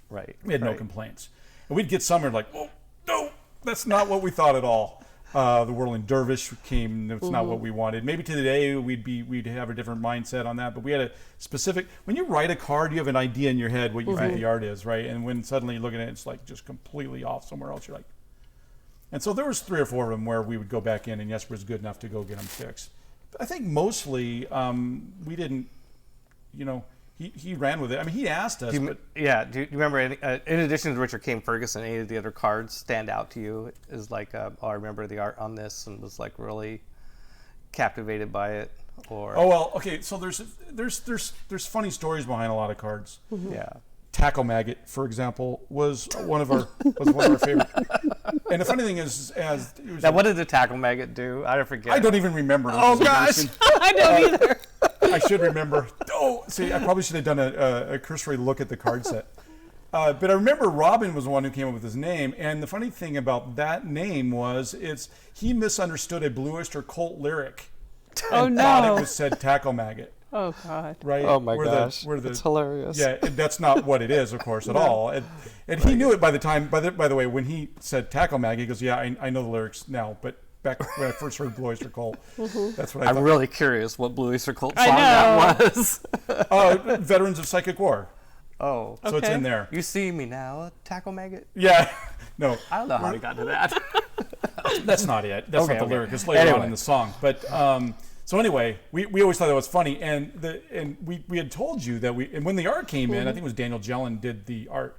Right. We had no complaints. And we'd get some like, oh, no, that's not what we thought at all. The Whirling Dervish came, it's not what we wanted. Maybe today we'd have a different mindset on that, but we had a specific, when you write a card, you have an idea in your head what you think the art is, right? And when suddenly you look at it, it's like just completely off somewhere else. You're like, and so there was 3 or 4 of them where we would go back in and Jesper was good enough to go get them fixed. But I think mostly we didn't, he ran with it. I mean, he asked us. Do you remember, in addition to Richard Kane Ferguson, any of the other cards stand out to you? Is like, I remember the art on this and was like really captivated by it? Or oh well, okay. So there's funny stories behind a lot of cards. Yeah. Tackle Maggot, for example, was one of our favorite. And the funny thing is, now what did the Tackle Maggot do? I don't forget. I don't even remember. Oh gosh, I don't either. I should remember. Oh, see, I probably should have done a cursory look at the card set. But I remember Robin was the one who came up with his name. And the funny thing about that name was he misunderstood a Blue Oyster Cult lyric. And thought it was said Tackle Maggot. Oh God! Right? Oh my gosh! It's hilarious. Yeah, that's not what it is, of course, at all. And he knew it by the time. By the way, when he said Tackle Maggot, he goes, "Yeah, I know the lyrics now, but." Back when I first heard Blue Oyster Cult, that's what I thought. I'm really curious what Blue Oyster Cult song that was. Veterans of Psychic War. Oh. So it's in there. You see me now, Tackle Maggot? Yeah. No. I don't know how we got to that. That's not it. That's not the lyric. It's later on in the song. But so anyway, we always thought that was funny. And we had told you that and when the art came in, I think it was Daniel Jellin did the art.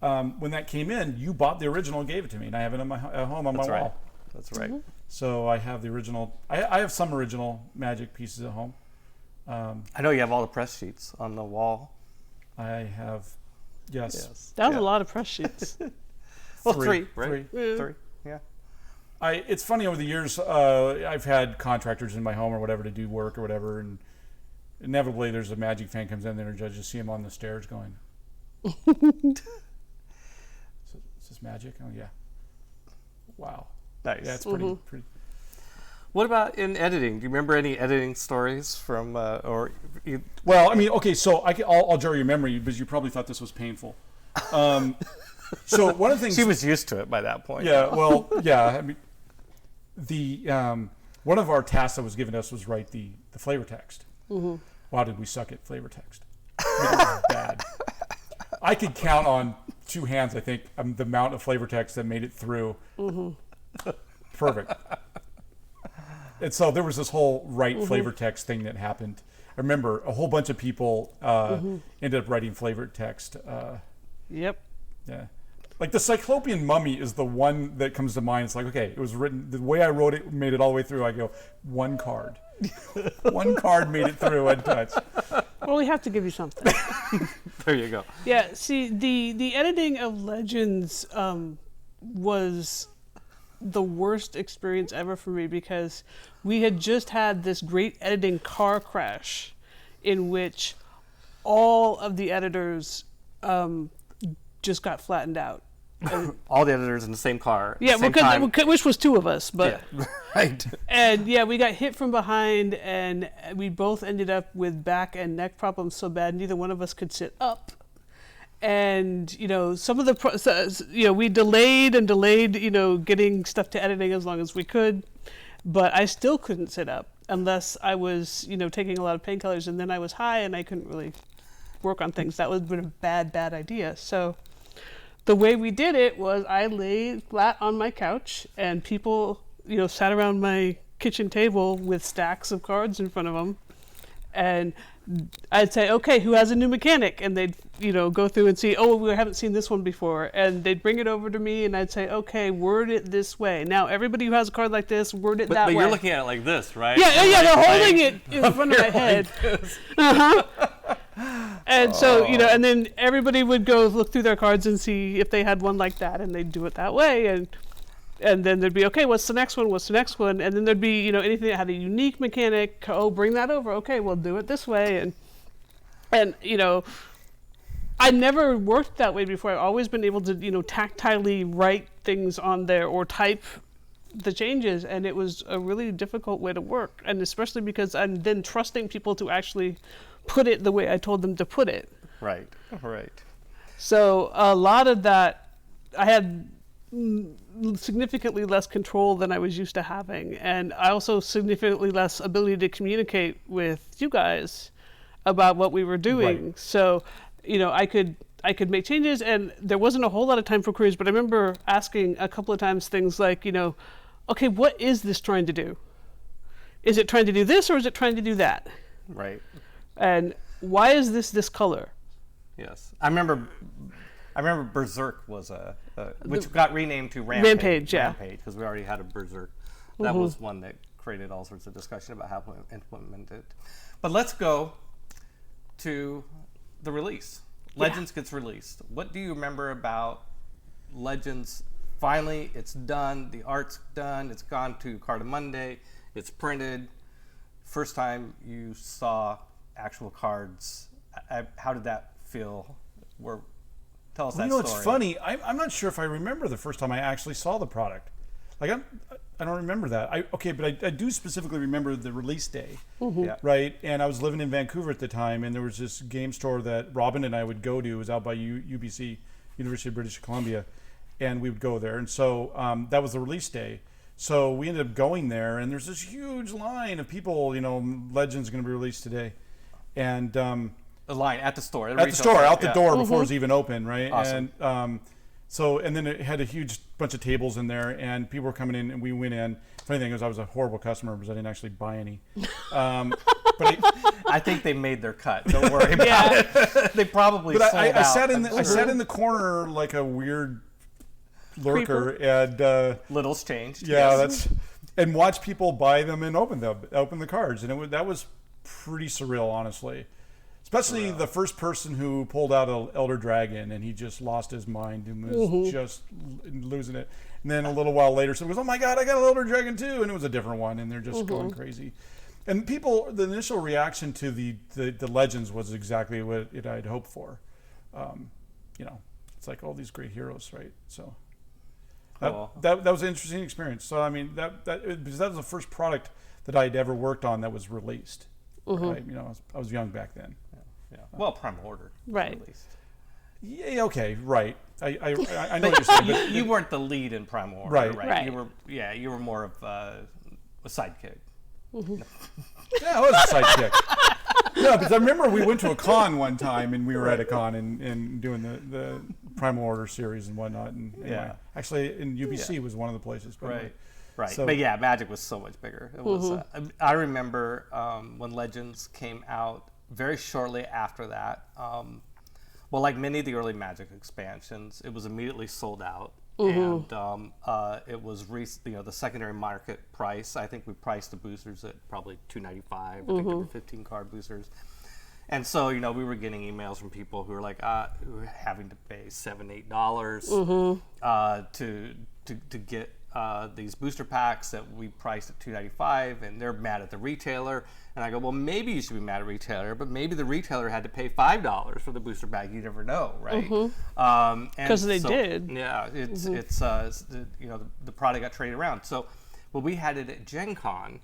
When that came in, you bought the original and gave it to me. And I have it at home on my wall. That's right. So I have the original. I have some original Magic pieces at home. I know you have all the press sheets on the wall. I have, yes. That was a lot of press sheets. Well, 3, right? 3, yeah. It's funny, over the years, I've had contractors in my home or whatever to do work or whatever, and inevitably there's a Magic fan comes in there and I just see him on the stairs going, is this Magic? Oh, yeah. Wow. Nice. Yeah, it's pretty. What about in editing? Do you remember any editing stories from Well, I mean, okay, so I'll jar your memory because you probably thought this was painful. So one of the things she was used to it by that point. Yeah. Well, yeah. I mean, the one of our tasks that was given us was write the flavor text. Wow, did we suck at flavor text? It was bad. I could count on 2 hands, I think, the amount of flavor text that made it through. Perfect. And so there was this whole flavor text thing that happened. I remember a whole bunch of people ended up writing flavor text. Yep. Yeah. Like the Cyclopean Mummy is the one that comes to mind. It's like, okay, it was written, the way I wrote it made it all the way through. I go, 1 card. 1 card made it through untouched. Well, we have to give you something. There you go. Yeah, see, the editing of Legends was the worst experience ever for me because we had just had this great editing car crash in which all of the editors just got flattened out. All the editors in the same car. Yeah, which was 2 of us, but yeah, right. And yeah, we got hit from behind, and we both ended up with back and neck problems so bad neither one of us could sit up. And some of the we delayed and delayed getting stuff to editing as long as we could, but I still couldn't sit up unless I was taking a lot of painkillers, and then I was high and I couldn't really work on things. That would have been a bad idea. So the way we did it was I lay flat on my couch and people, sat around my kitchen table with stacks of cards in front of them. And I'd say, okay, who has a new mechanic? And they'd, go through and see, oh, we haven't seen this one before. And they'd bring it over to me, and I'd say, okay, word it this way. Now, everybody who has a card like this, word it that way. But you're looking at it like this, right? Yeah, they're holding it in front of my head. And so, and then everybody would go look through their cards and see if they had one like that, and they'd do it that way. And then there'd be, okay, what's the next one? What's the next one? And then there'd be, anything that had a unique mechanic. Oh, bring that over. Okay, we'll do it this way. And I never worked that way before. I've always been able to, tactilely write things on there or type the changes. And it was a really difficult way to work. And especially because I'm then trusting people to actually put it the way I told them to put it. Right. So a lot of that, I had significantly less control than I was used to having, and I also significantly less ability to communicate with you guys about what we were doing. Right. So, I could make changes, and there wasn't a whole lot of time for queries, but I remember asking a couple of times things like, okay, what is this trying to do? Is it trying to do this, or is it trying to do that? Right. And why is this color? Yes. I remember Berserk was which got renamed to Rampage. Yeah. Rampage, because we already had a Berserk. That was one that created all sorts of discussion about how to implement it. But let's go to the release. Legends gets released. What do you remember about Legends? Finally, it's done. The art's done. It's gone to Carta Monday. It's printed. First time you saw actual cards. How did that feel? Tell us that story. It's funny. I'm not sure if I remember the first time I actually saw the product. Like I don't remember that. But I do specifically remember the release day, right? And I was living in Vancouver at the time, and there was this game store that Robin and I would go to. It was out by UBC, University of British Columbia, and we would go there. And so that was the release day. So we ended up going there, and there's this huge line of people. Legends going to be released today, and the line at the store. At the store, out the door before it was even open, right? Awesome. And and then it had a huge bunch of tables in there, and people were coming in, and we went in. Funny thing is, I was a horrible customer because I didn't actually buy any. But I think they made their cut. Don't worry about it. They probably sold out. I sat in the corner like a weird lurker, and little's changed. Yeah, and watch people buy them and open the cards, and that was pretty surreal, honestly. Especially the first person who pulled out an Elder Dragon, and he just lost his mind and was just losing it. And then a little while later, someone goes, "Oh my God, I got an Elder Dragon too!" And it was a different one, and they're just going crazy. And the initial reaction to the Legends was exactly what I'd hoped for. It's like all these great heroes, right? So that was an interesting experience. So I mean, because that was the first product that I'd ever worked on that was released. Right? I was young back then. Yeah. Well, Primal Order. Right. At least. Yeah. Okay. Right. I know what you're saying. But you weren't the lead in Primal Order, right? You were more of a sidekick. Yeah, I was a sidekick. Yeah, because I remember we went to a con one time, and we were at a con and doing the Primal Order series and whatnot. And anyway, actually, in UBC was one of the places. But anyway. Right, but yeah, Magic was so much bigger. It was. I remember when Legends came out. Very shortly after that, well, like many of the early Magic expansions, it was immediately sold out, and it was the secondary market price. I think we priced the boosters at probably $295. I think there were 15 card boosters, and so we were getting emails from people who were like, who were having to pay $7-8 to get these booster packs that we priced at $295, and they're mad at the retailer. And I go, well, maybe you should be mad at retailer, but maybe the retailer had to pay $5 for the booster pack. You never know, right? Because they did. Yeah, it's the product got traded around. So, well, we had it at Gen Con,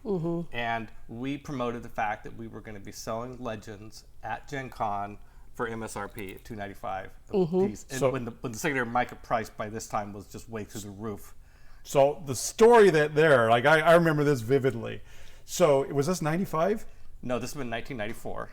and we promoted the fact that we were going to be selling Legends at Gen Con for MSRP at $295 a piece. And when the secondary market price by this time was just way through the roof. So the story like I remember this vividly. So was this 95? No, this has been 1994.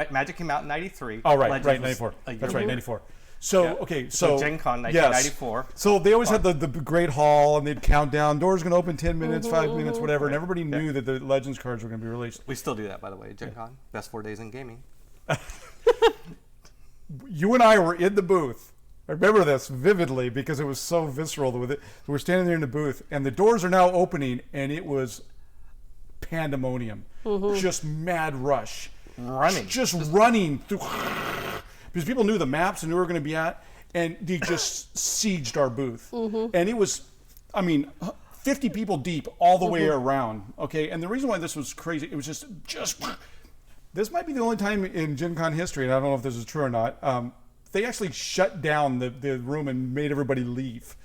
Magic came out in 93. Oh, right, 94. That's right, 94. So, Yeah. okay, So so Gen Con yes. 1994. So they always had the great hall, and they'd count down. Doors going to open 10 minutes, 5 minutes, whatever, and everybody knew that the Legends cards were going to be released. We still do that, by the way. Gen Con, best 4 days in gaming. You and I were in the booth. I remember this vividly because it was so visceral with it. We're standing there in the booth, and the doors are now opening, and it was pandemonium, just mad rush, just running through, because people knew the maps and knew where we were going to be at, and they just sieged our booth, and it was, I mean, 50 people deep all the way around. Okay, and the reason why this was crazy, it was just. This might be the only time in Gen Con history, and I don't know if this is true or not. They actually shut down the room and made everybody leave.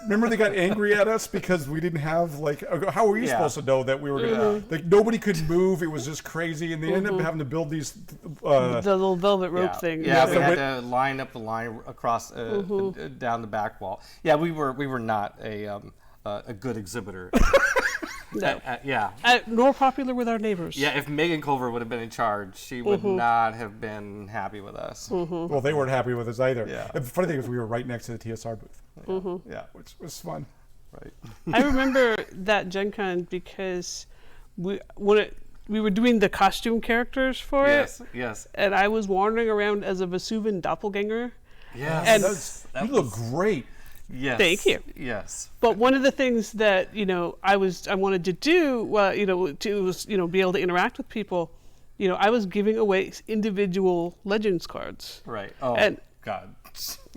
Remember, they got angry at us because we didn't have, like, how were you supposed to know that we were gonna, like, nobody could move. It was just crazy, and they ended up having to build these the little velvet rope thing. Yeah, we had to line up the line across down the back wall. Yeah, we were not a good exhibiter. No. Yeah. Nor popular with our neighbors. Yeah, if Megan Culver would have been in charge, she would not have been happy with us. Well, they weren't happy with us either. Yeah. The funny thing is we were right next to the TSR booth. Yeah, Which was fun. right. I remember that Gen Con because we were doing the costume characters for Yes, it. yes. And I was wandering around as a Vesuvian doppelganger. Yes. And You look great. Yes. Thank you. Yes. But one of the things that I wanted to do, to be able to interact with people, I was giving away individual Legends cards. Right. Oh, And- God.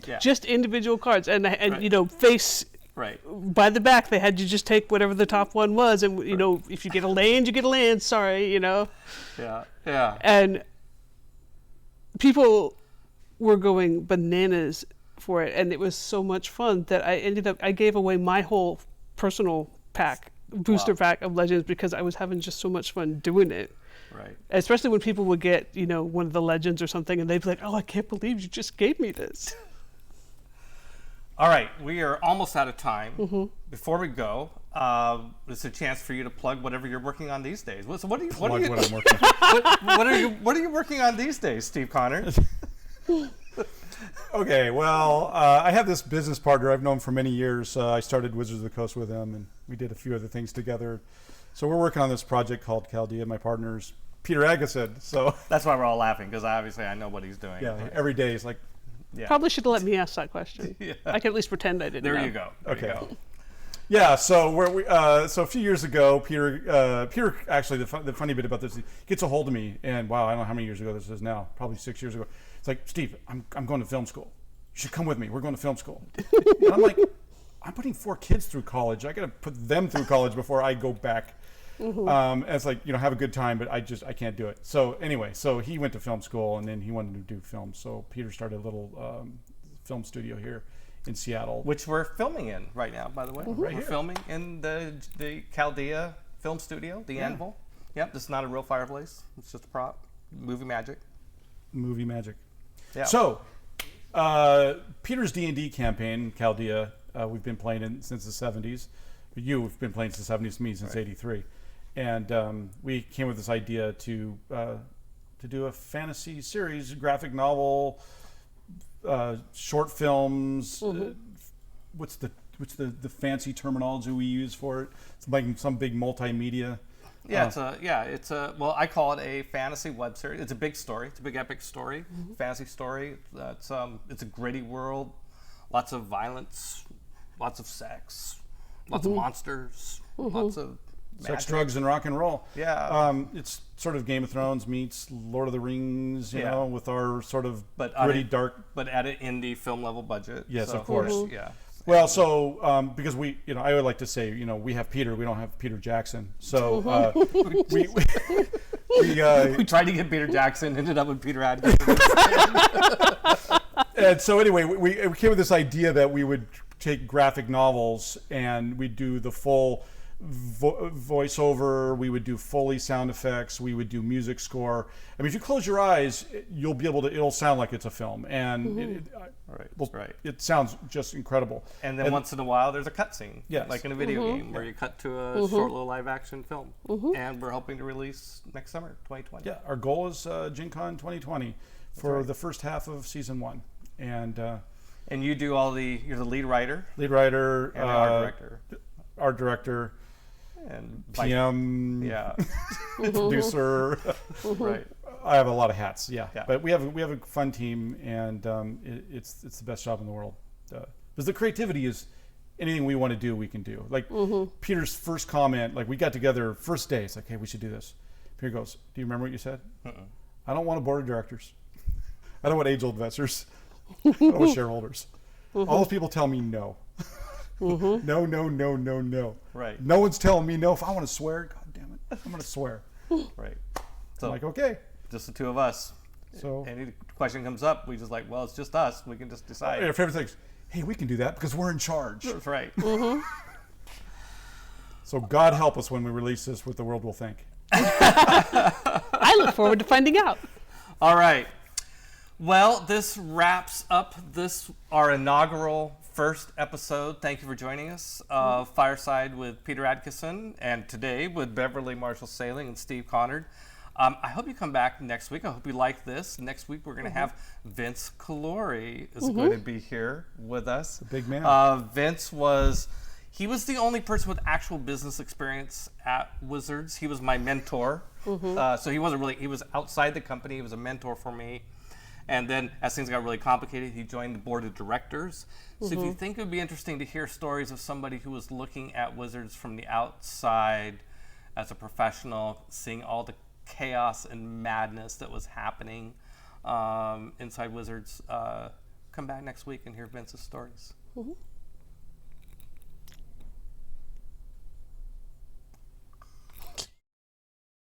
Yeah. Just individual cards, and Right. face Right. by the back. They had you just take whatever the top one was, and if you get a land, you get a land. Sorry, Yeah. Yeah. And people were going bananas for it, and it was so much fun that I gave away my whole personal booster pack of Legends because I was having just so much fun doing it. Right. Especially when people would get, one of the Legends or something, and they'd be like, "Oh, I can't believe you just gave me this." All right, we are almost out of time. Before we go, it's a chance for you to plug whatever you're working on these days. So what are you What I'm working on. what are you working on these days, Steve Conard? Okay, well, I have this business partner I've known for many years. I started Wizards of the Coast with him, and we did a few other things together. So we're working on this project called Chaldea. My partner's Peter Adkison. So That's why we're all laughing, because obviously I know what he's doing. yeah, every day is like, Yeah. Probably should have let me ask that question. Yeah. I can at least pretend I didn't know. There you go. There Okay. you go. yeah. So so a few years ago, Peter actually the funny bit about this, he gets a hold of me, and wow, I don't know how many years ago this is now, probably 6 years ago. It's like, Steve, I'm going to film school. You should come with me. We're going to film school. And I'm like, I'm putting 4 kids through college. I got to put them through college before I go back. And it's like, have a good time, but I can't do it. So anyway, so he went to film school, and then he wanted to do film. So Peter started a little film studio here in Seattle. Which we're filming in right now, by the way. Right We're here. filming in the Chaldea film studio, the Anvil. Yep, this is not a real fireplace. It's just a prop. Movie magic. Movie magic. Yeah. So Peter's D&D campaign, Chaldea, we've been playing it since the 70s. You've been playing since the 70s, me since 83. And we came with this idea to do a fantasy series, graphic novel, short films. What's the fancy terminology we use for it? It's like some big multimedia. It's a well, I call it a fantasy web series. It's a big story. It's a big epic story, fantasy story. It's a gritty world, lots of violence, lots of sex, lots of monsters, lots of Sex, magic. drugs, and rock and roll. Yeah. It's sort of Game of Thrones meets Lord of the Rings, you know, with our sort of gritty, dark. but at an indie film level budget. Yes, So, of course. Yeah. Well, so because we, I would like to say, we have Peter, we don't have Peter Jackson. So we tried to get Peter Jackson, ended up with Peter Adkison. and so anyway, we came with this idea that we would take graphic novels and we'd do the full voiceover, we would do Foley sound effects, we would do music score. I mean, if you close your eyes, you'll be able to, it'll sound like it's a film. And it sounds just incredible. And then once in a while, there's a cutscene, Yes. like in a video game, where you cut to a short little live action film. And we're hoping to release next summer, 2020. Yeah, our goal is Gen Con 2020 for the first half of season 1. And you do you're the lead writer, and art director, and PM, producer. Right. I have a lot of hats, yeah. Yeah. But we have a fun team, and it's the best job in the world. Because the creativity is anything we want to do, we can do. Like Peter's first comment, like we got together first day. It's like, hey, we should do this. Peter goes, "Do you remember what you said?" I don't want a board of directors. I don't want age-old investors. I don't want shareholders. All those people tell me no. No, no, no, no, no. Right. No one's telling me no. If I want to swear, God damn it, I'm going to swear. Right. So I'm like, okay. Just the two of us. So any question comes up, we just like, well, it's just us. We can just decide. Our favorite thing is, hey, we can do that because we're in charge. That's right. So God help us when we release this, what the world will think. I look forward to finding out. All right. Well, this wraps up our inaugural first episode. Thank you for joining us. Fireside with Peter Adkison, and today with Beverly Marshall Saling and Steve Conard. I hope you come back next week. I hope you like this. Next week, we're going to have Vince Calori is going to be here with us. The big man. Vince he was the only person with actual business experience at Wizards. He was my mentor. So he was outside the company. He was a mentor for me. And then as things got really complicated, he joined the board of directors. So if you think it would be interesting to hear stories of somebody who was looking at Wizards from the outside as a professional, seeing all the chaos and madness that was happening inside Wizards, come back next week and hear Vince's stories.